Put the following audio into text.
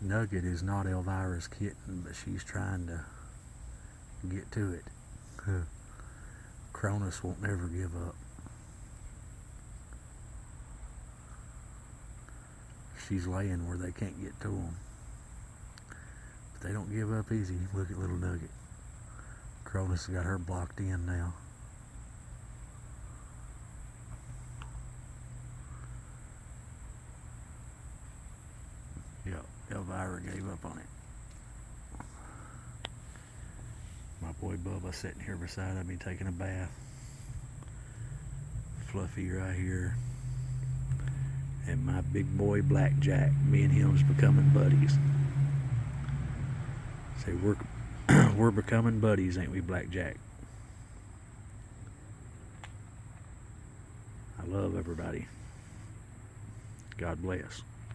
Nugget is not Elvira's kitten, but she's trying to get to it. Cronus won't never give up. She's laying where they can't get to them. But they don't give up easy. Look at little Nugget. Cronus has got her blocked in now. Yep, Elvira gave up on it. My boy Bubba sitting here beside me taking a bath. Fluffy right here. And my big boy Blackjack. Me and him's becoming buddies. Say we're becoming buddies, ain't we, Blackjack? I love everybody. God bless.